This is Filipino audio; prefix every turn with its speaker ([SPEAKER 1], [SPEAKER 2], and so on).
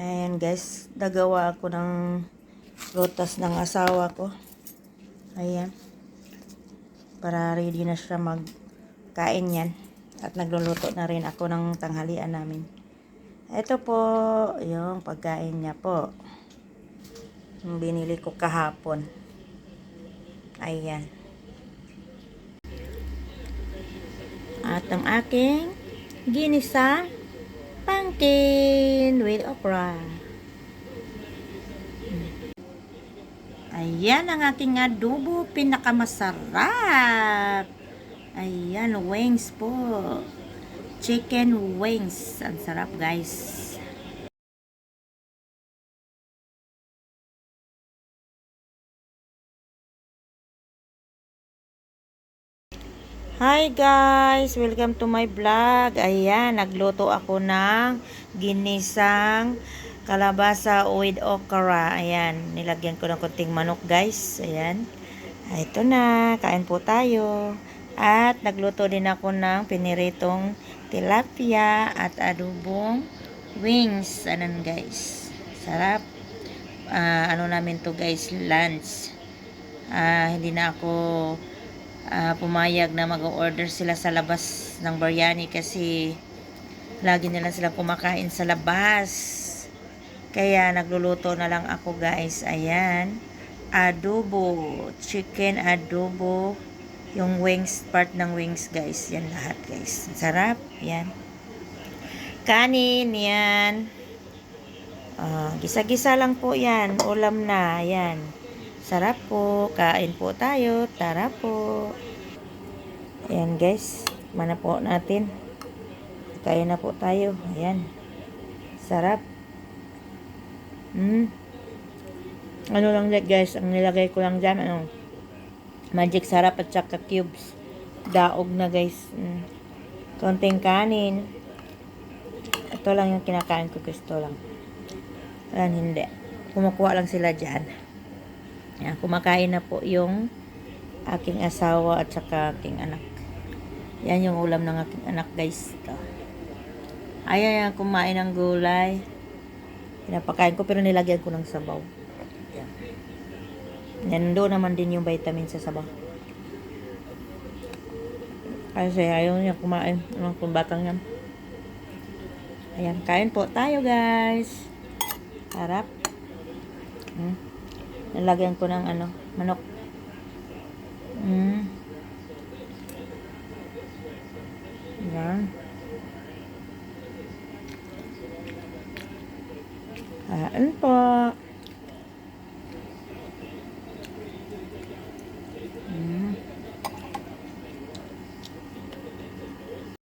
[SPEAKER 1] Ayan guys, nagawa ako ng prutas ng asawa ko. Ayan. Para ready na siya magkain yan. At nagluluto na rin ako ng tanghalian namin. Ito po, yung pagkain niya po. Yung binili ko kahapon. Ayan. At ang aking ginisang pumpkin with okra. Ayan ang aking adobo, pinakamasarap. Ayan, wings po. Chicken wings. Ang sarap, guys. Hi guys! Welcome to my vlog. Ayan, nagluto ako ng ginisang kalabasa with okra. Ayan, nilagyan ko ng konting manok guys. Ayan. Ito na, kain po tayo. At nagluto din ako ng piniritong tilapia at adobong wings. Anan guys. Sarap. Ano namin to guys, lunch. Hindi na ako pumayag na mag-order sila sa labas ng biryani kasi lagi nila sila kumakain sa labas. Kaya nagluluto na lang ako guys. Ayan. Adobo. Chicken adobo. Yung wings, part ng wings guys. Yan lahat guys. Sarap. Yan. Kanin. Yan. Gisa-gisa lang po yan. Ulam na. Yan. Sarap po. Kain po tayo. Tara po. Ayan guys. Mana po natin. Kaya na po tayo. Ayan. Sarap. Ano lang guys. Ang nilagay ko lang dyan. Magic sarap at saka cubes. Daog na guys. Konting kanin. Ito lang yung kinakain ko. Gusto lang. Ayan, hindi. Kumukuha lang sila dyan. Ayan, kumakain na po yung aking asawa at saka aking anak. Yan yung ulam ng aking anak guys. Ito. Ayan, kumain ng gulay. Pinapakain ko pero nilagyan ko ng sabaw. Yan. Yan doon naman din yung vitamin sa sabaw. Kasi ayaw niya kumain ng kumbatang yan. Ayan, kain po tayo guys. Harap. Nalagyan ko ng manok. Yan. Kain po.